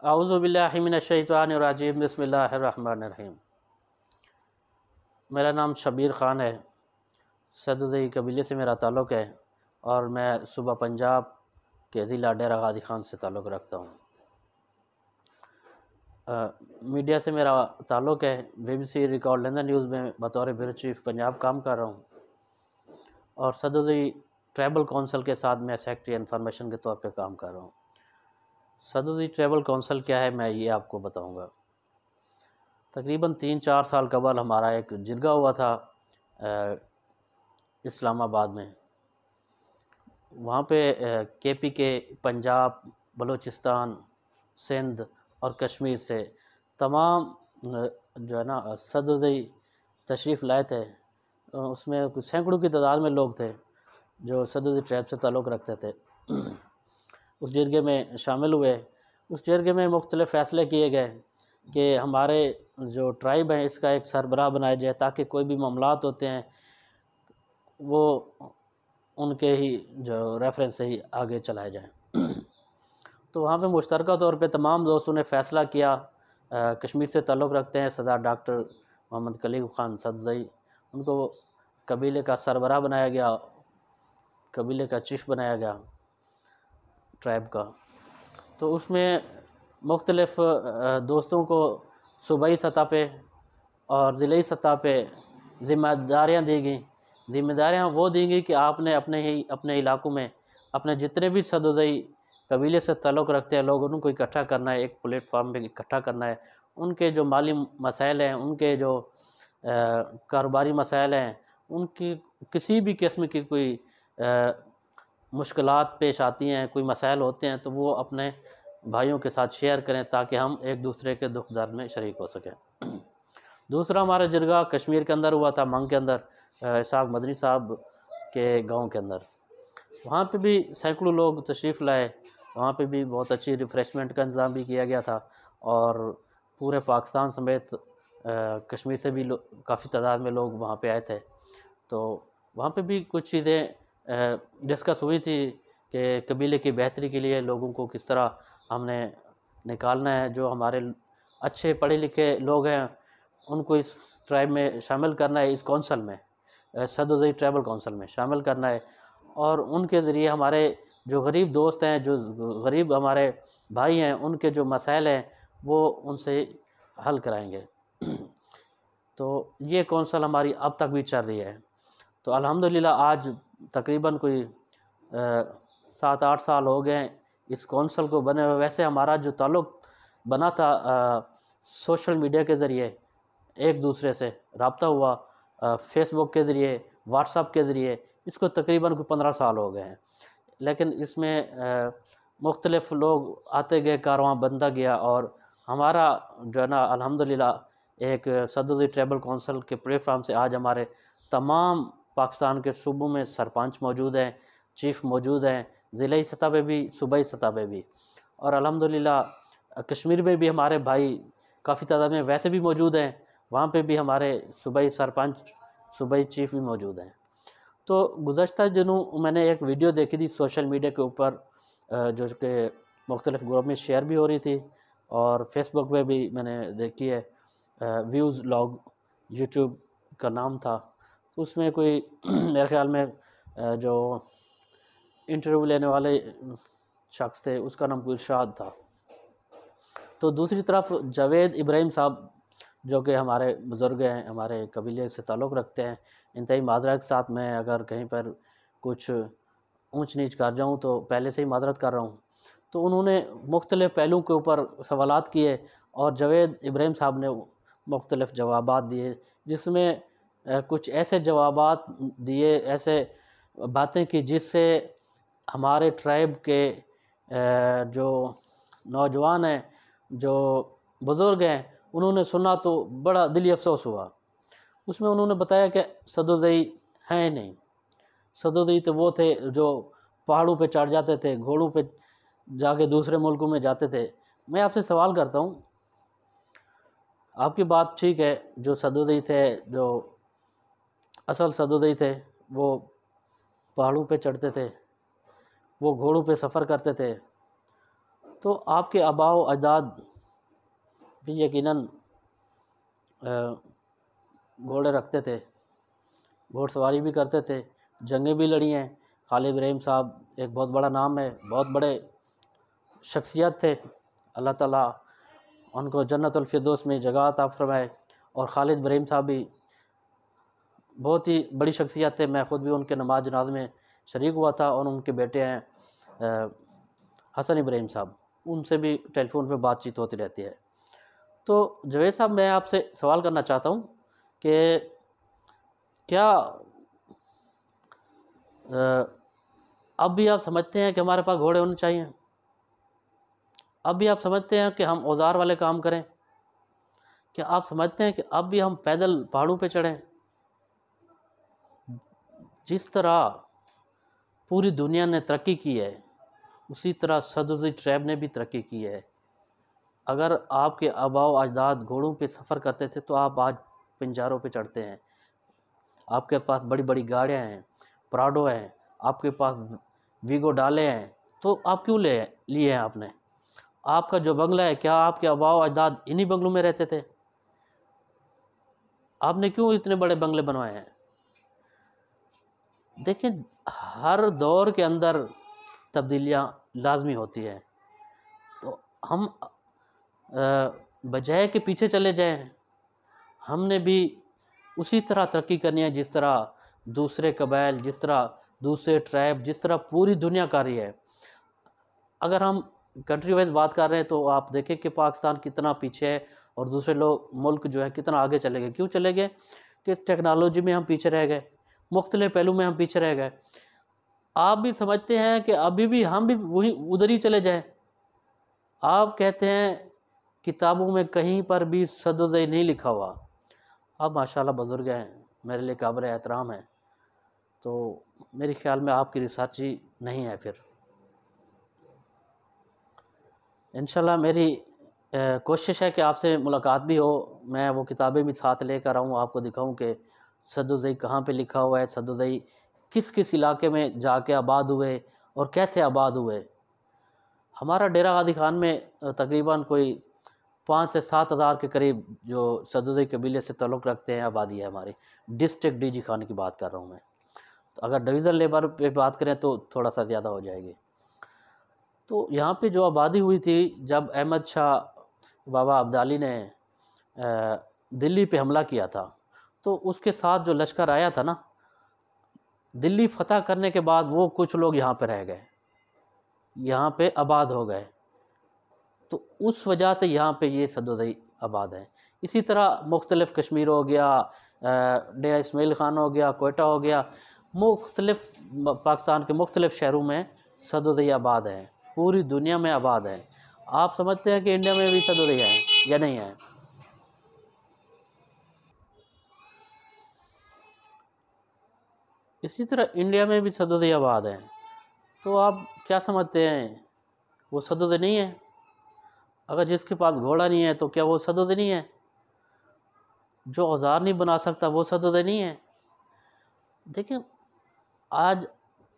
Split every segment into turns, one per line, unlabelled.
औज़ु बिल्लाहि मिनश शैतानिर रजीम बिस्मिल्लाहिर रहमानिर रहीम। मेरा नाम शबीर ख़ान है। सदुज़ई कबीले से मेरा ताल्लुक़ है और मैं सूबा पंजाब के ज़िला डेरा गाज़ी ख़ान से ताल्लुक़ रखता हूँ। मीडिया से मेरा ताल्लुक़ है। BBC रिकॉर्ड लंदन न्यूज़ में बतौर ब्यूरो चीफ़ पंजाब काम कर रहा हूँ और सदुज़ई ट्राइबल काउंसिल के साथ मैं सेक्रेटरी इन्फॉर्मेशन के तौर पे काम कर रहा हूँ। सदुज़ई ट्राइबल काउंसिल क्या है, मैं ये आपको बताऊँगा। तकरीबन 3-4 साल कबल हमारा एक जिरगा हुआ था इस्लामाबाद में। वहाँ पे KPK, पंजाब, बलूचिस्तान, सिंध और कश्मीर से तमाम जो है ना सदुज़ई तशरीफ़ लाए थे। उसमें कुछ सैकड़ों की तादाद में लोग थे जो सदुज़ई ट्राइब से ताल्लुक़ रखते थे। उस जिरगे में शामिल हुए। उस जिरगे में मुख्तलिफ़ फ़ैसले किए गए कि हमारे जो ट्राइब है इसका एक सरबराह बनाया जाए ताकि कोई भी मामलात होते हैं वो उनके ही जो रेफरेंस से ही आगे चलाए जाएँ। तो वहाँ पे मुश्तरका तौर पे तमाम दोस्तों ने फ़ैसला किया। कश्मीर से ताल्लुक़ रखते हैं सरदार डॉक्टर मोहम्मद कलीम ख़ान सदुज़ई, उनको कबीले का सरबराह बनाया गया, कबीले का चीफ़ बनाया गया ट्राइब का। तो उसमें मुख्तलिफ़ दोस्तों को सूबाई सतह पे और ज़िलाई सतह पे ज़िम्मेदारियाँ दी गईं। ज़िम्मेदारियाँ वो दी गई कि आपने अपने इलाक़ों में अपने जितने भी सदुज़ई कबीले से ताल्लुक़ रखते हैं लोग, उनको इकट्ठा करना है, एक प्लेटफार्म पे इकट्ठा करना है। उनके जो माली मसाइल हैं, उनके जो कारोबारी मसाइल हैं, उनकी किसी भी किस्म की कोई मुश्किलात पेश आती हैं, कोई मसाइल होते हैं, तो वो अपने भाइयों के साथ शेयर करें ताकि हम एक दूसरे के दुख दर्द में शरीक हो सकें। दूसरा हमारा जिरगा कश्मीर के अंदर हुआ था, मंग के अंदर, इसाक मदनी साहब के गांव के अंदर। वहाँ पे भी सैकड़ों लोग तशरीफ़ लाए। वहाँ पे भी बहुत अच्छी रिफ़्रेशमेंट का इंतज़ाम भी किया गया था और पूरे पाकिस्तान समेत कश्मीर से भी काफ़ी तादाद में लोग वहाँ पे आए थे। तो वहाँ पे भी कुछ चीज़ें डिस्कस हुई थी कि कबीले की बेहतरी के लिए लोगों को किस तरह हमने निकालना है। जो हमारे अच्छे पढ़े लिखे लोग हैं उनको इस ट्राइब में शामिल करना है, इस कौंसल में, सदुज़ई ट्राइबल काउंसिल में शामिल करना है और उनके ज़रिए हमारे जो गरीब दोस्त हैं, जो गरीब हमारे भाई हैं, उनके जो मसाइल हैं वो उनसे हल कराएंगे। तो ये कौंसल हमारी अब तक भी चल रही है। तो अल्हम्दुलिल्लाह आज तकरीबन कोई 7-8 साल हो गए इस कौंसल को बने हुए। वैसे हमारा जो ताल्लुक़ बना था सोशल मीडिया के ज़रिए, एक दूसरे से रब्ता हुआ फ़ेसबुक के ज़रिए, व्हाट्सएप के ज़रिए, इसको तकरीबन कोई 15 साल हो गए हैं। लेकिन इसमें मुख्तलिफ़ लोग आते गए, कारवां बनता गया और हमारा जो है ना अल्हम्दुलिल्लाह एक सदुज़ई ट्राइबल काउंसिल के प्लेटफार्म से आज हमारे तमाम पाकिस्तान के सूबों में सरपंच मौजूद हैं, चीफ़ मौजूद हैं, ज़िलाई सतह पे भी, सूबाई सतह पे भी, और अल्हम्दुलिल्लाह कश्मीर में भी हमारे भाई काफ़ी तादाद में वैसे भी मौजूद हैं। वहाँ पे भी हमारे सूबाई सरपंच, सूबाई चीफ़ भी मौजूद हैं। तो गुज़श्ता दिनों मैंने एक वीडियो देखी थी सोशल मीडिया के ऊपर जो कि मुख्तलिफ़ ग्रुप में शेयर भी हो रही थी और फेसबुक पे भी मैंने देखी है। व्यूज़ लॉग यूट्यूब का नाम था। तो उसमें कोई मेरे ख़्याल में जो इंटरव्यू लेने वाले शख्स थे उसका नाम कोई इरशाद था। तो दूसरी तरफ जावेद इब्राहिम साहब जो कि हमारे बुज़ुर्ग हैं, हमारे कबीले से ताल्लुक़ रखते हैं, इंतहाई माज़रत के साथ मैं अगर कहीं पर कुछ ऊंच नीच कर जाऊं तो पहले से ही माज़रत कर रहा हूं। तो उन्होंने मुख्तलिफ़ पहलुओं के ऊपर सवालात किए और जावेद इब्राहिम साहब ने मुख्तलिफ़ जवाबात दिए, जिसमें कुछ ऐसे जवाबात दिए, ऐसे बातें की जिससे हमारे ट्राइब के जो नौजवान हैं, जो बुज़ुर्ग हैं, उन्होंने सुना तो बड़ा दिली अफ़सोस हुआ। उसमें उन्होंने बताया कि सदुज़ई हैं नहीं। सदुज़ई तो वो थे जो पहाड़ों पे चढ़ जाते थे, घोड़ों पे जाके दूसरे मुल्कों में जाते थे। मैं आपसे सवाल करता हूँ, आपकी बात ठीक है, जो सदुज़ई थे, जो असल सदुज़ई थे, वो पहाड़ों पे चढ़ते थे, वो घोड़ों पे सफ़र करते थे। तो आपके आबाओ अजदाद भी यकीनन घोड़े रखते थे, घोड़सवारी भी करते थे, जंगें भी लड़ी हैं। खालिद इब्राहिम साहब एक बहुत बड़ा नाम है, बहुत बड़े शख्सियत थे। अल्लाह ताला उनको जन्नतुल फिरदौस में जगह अता फरमाए। और खालिद इब्राहिम साहब भी बहुत ही बड़ी शख्सियत थे। मैं ख़ुद भी उनके नमाज जनाज़ में शरीक हुआ था। और उनके बेटे हैं हसन इब्राहिम साहब, उनसे भी टेलीफोन पे बातचीत होती रहती है। तो जवेद साहब, मैं आपसे सवाल करना चाहता हूँ कि क्या अब भी आप समझते हैं कि हमारे पास घोड़े होने चाहिए? अब भी आप समझते हैं कि हम औज़ार वाले काम करें? क्या आप समझते हैं कि अब भी हम पैदल पहाड़ों पे चढ़ें? जिस तरह पूरी दुनिया ने तरक्की की है, उसी तरह सदुज़ी ट्रैब ने भी तरक्की की है। अगर आपके आबाओ अजदाद घोड़ों पे सफ़र करते थे तो आप आज पिंजारों पे चढ़ते हैं। आपके पास बड़ी बड़ी गाड़ियाँ हैं, प्राडो हैं, आपके पास वीगो डाले हैं, तो आप क्यों लिए हैं आपने? आपका जो बंगला है, क्या आपके आबाओ अजदाद इन्हीं बंगलों में रहते थे? आपने क्यों इतने बड़े बंगले बनवाए हैं? देखिए, हर दौर के अंदर तब्दीलियाँ लाजमी होती हैं। तो हम बजाय के पीछे चले जाएं, हमने भी उसी तरह तरक्की करनी है जिस तरह दूसरे कबाइल, जिस तरह दूसरे ट्राइब, जिस तरह पूरी दुनिया कर रही है। अगर हम कंट्री वाइज बात कर रहे हैं तो आप देखें कि पाकिस्तान कितना पीछे है और दूसरे मुल्क जो है कितना आगे चले गए। क्यों चले गए? कि टेक्नोलॉजी में हम पीछे रह गए, मुख्तलिफ पहलू में हम पीछे रह गए। आप भी समझते हैं कि अभी भी हम भी वही उधर ही चले जाएं। आप कहते हैं किताबों में कहीं पर भी सदुज़ई नहीं लिखा हुआ। आप माशाल्लाह बुज़ुर्ग हैं, मेरे लिए काबिल एहतराम है। तो मेरे ख़्याल में आपकी रिसर्च ही नहीं है फिर। इंशाल्लाह मेरी कोशिश है कि आपसे मुलाकात भी हो, मैं वो किताबें भी साथ लेकर आऊँ, आपको दिखाऊँ कि सदुज़ई कहाँ पे लिखा हुआ है, सदुज़ई किस किस इलाके में जाके आबाद हुए और कैसे आबाद हुए। हमारा डेरा गादी खान में तकरीबन कोई 5 से 7 हज़ार के करीब जो सदुज़ई कबीले से ताल्लुक़ रखते हैं आबादी है हमारी। डिस्ट्रिक्ट डीजी खान की बात कर रहा हूँ मैं। तो अगर डिवीज़न लेवल पे बात करें तो थोड़ा सा ज़्यादा हो जाएगी। तो यहाँ पे जो आबादी हुई थी जब अहमद शाह बाबा अब्दाली ने दिल्ली पे हमला किया था, तो उसके साथ जो लश्कर आया था ना, दिल्ली फ़तह करने के बाद वो कुछ लोग यहाँ पे रह गए, यहाँ पे आबाद हो गए। तो उस वजह से यहाँ पे ये सदुज़ई आबाद है। इसी तरह मुख्तलिफ़ कश्मीर हो गया, डेरा इस्माइल ख़ान हो गया, कोयटा हो गया, मुख्तलिफ़ पाकिस्तान के मुख्तलिफ़ शहरों में सदुज़ई आबाद हैं, पूरी दुनिया में आबाद हैं। आप समझते हैं कि इंडिया में भी सदुज़ई है या नहीं है? इसी तरह इंडिया में भी सदुज़ई आबाद हैं। तो आप क्या समझते हैं, वो सदुज़ई नहीं है? अगर जिसके पास घोड़ा नहीं है तो क्या वो सदुज़ई नहीं है? जो औज़ार नहीं बना सकता वो सदुज़ई नहीं है? देखिए, आज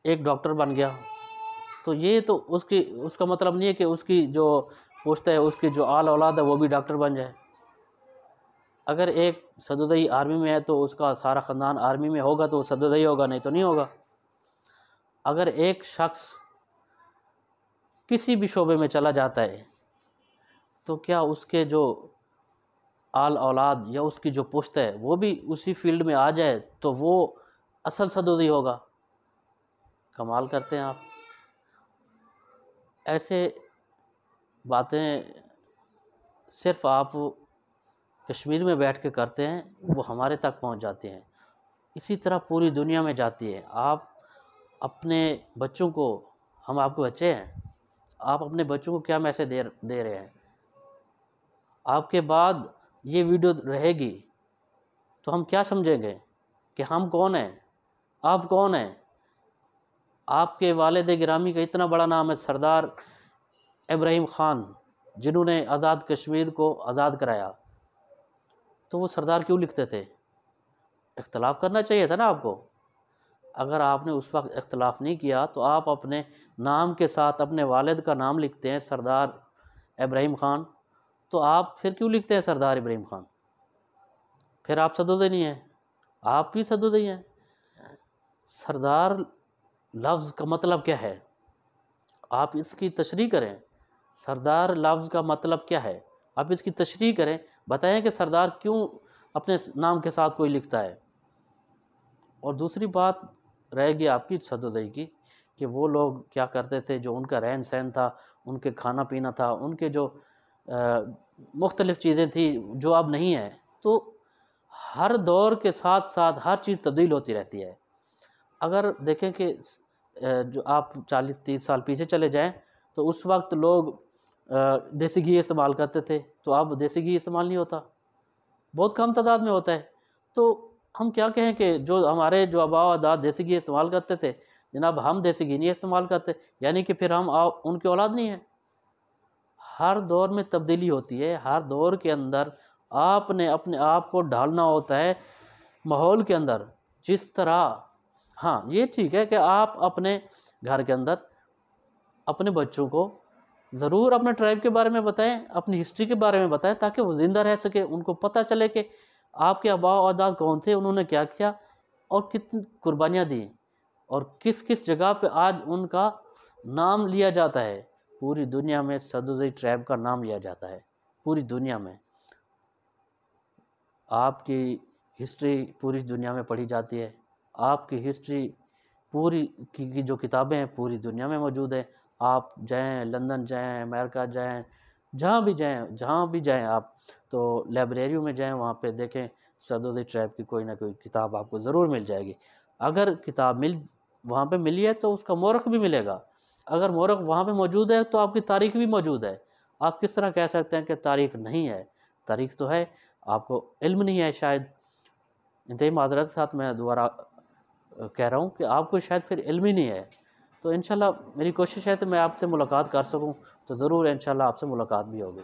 एक डॉक्टर बन गया तो ये तो उसका मतलब नहीं है कि उसकी जो पुश्त है, उसकी जो आल औलाद है वो भी डॉक्टर बन जाए। अगर एक सदुज़ई आर्मी में है तो उसका सारा ख़ानदान आर्मी में होगा तो सदुज़ई होगा, नहीं तो नहीं होगा। अगर एक शख्स किसी भी शोबे में चला जाता है तो क्या उसके जो आल औलाद या उसकी जो पुश्त है वो भी उसी फील्ड में आ जाए तो वो असल सदुज़ई होगा? कमाल करते हैं आप। ऐसे बातें सिर्फ़ आप कश्मीर में बैठ के करते हैं, वो हमारे तक पहुंच जाती हैं, इसी तरह पूरी दुनिया में जाती है। आप अपने बच्चों को, हम आपके बच्चे हैं, आप अपने बच्चों को क्या मैसेज दे रहे हैं? आपके बाद ये वीडियो रहेगी तो हम क्या समझेंगे कि हम कौन हैं, आप कौन हैं? आपके वालिद गिरामी का इतना बड़ा नाम है सरदार इब्राहिम ख़ान, जिन्होंने आज़ाद कश्मीर को आज़ाद कराया। तो वो सरदार क्यों लिखते थे? इख्तलाफ करना चाहिए था ना आपको। अगर आपने उस वक्त इख्तलाफ नहीं किया तो आप अपने नाम के साथ अपने वालिद का नाम लिखते हैं सरदार इब्राहिम ख़ान, तो आप फिर क्यों लिखते हैं सरदार इब्राहिम ख़ान? फिर आप सदुदई नहीं हैं, आप भी सदुदई हैं। सरदार लफ्ज़ का मतलब क्या है, आप इसकी तशरीह करें। सरदार लफ्ज़ का मतलब क्या है, आप इसकी तशरीह करें, बताएं कि सरदार क्यों अपने नाम के साथ कोई लिखता है। और दूसरी बात रहेगी आपकी सदुदई की, कि वो लोग क्या करते थे, जो उनका रहन सहन था, उनके खाना पीना था, उनके जो मुख्तलिफ़ चीज़ें थी जो अब नहीं है। तो हर दौर के साथ साथ हर चीज़ तब्दील होती रहती है। अगर देखें कि जो आप 40-30 साल पीछे चले जाएं तो उस वक्त लोग देसी घी इस्तेमाल करते थे, तो अब देसी घी इस्तेमाल नहीं होता, बहुत कम तादाद में होता है। तो हम क्या कहें कि जो हमारे जो आबा व अजदाद देसी घी इस्तेमाल करते थे, जनाब हम देसी घी नहीं इस्तेमाल करते, यानी कि फिर हम उनकी औलाद नहीं है। हर दौर में तब्दीली होती है, हर दौर के अंदर आपने अपने आप को ढालना होता है माहौल के अंदर। जिस तरह, हाँ ये ठीक है कि आप अपने घर के अंदर अपने बच्चों को ज़रूर अपने ट्राइब के बारे में बताएं, अपनी हिस्ट्री के बारे में बताएं, ताकि वो ज़िंदा रह सके, उनको पता चले कि आपके आबा व अजदाद कौन थे, उन्होंने क्या किया और कितनी कुर्बानियाँ दी, और किस किस जगह पे आज उनका नाम लिया जाता है। पूरी दुनिया में सदुदई ट्राइब का नाम लिया जाता है, पूरी दुनिया में। आपकी हिस्ट्री पूरी दुनिया में पढ़ी जाती है, आपकी हिस्ट्री पूरी की जो किताबें हैं पूरी दुनिया में मौजूद है। आप जाएं, लंदन जाएं, अमेरिका जाएं, जहाँ भी जाएं आप, तो लाइब्रेरियों में जाएं, वहाँ पे देखें सदुदई ट्राइब की कोई ना कोई किताब आपको ज़रूर मिल जाएगी। अगर किताब वहाँ पे मिली है तो उसका मौरख भी मिलेगा। अगर मौरख वहाँ पे मौजूद है तो आपकी तारीख़ भी मौजूद है। आप किस तरह कह सकते हैं कि तारीख़ नहीं है? तारीख़ तो है, आपको इल्म नहीं है शायद। इंतहाई माज़रत के साथ मैं दोबारा कह रहा हूँ कि आपको शायद फिर इल्म ही नहीं है। तो इंशाल्लाह मेरी कोशिश है कि मैं आपसे मुलाकात कर सकूँ, तो ज़रूर इंशाल्लाह आपसे मुलाकात भी होगी।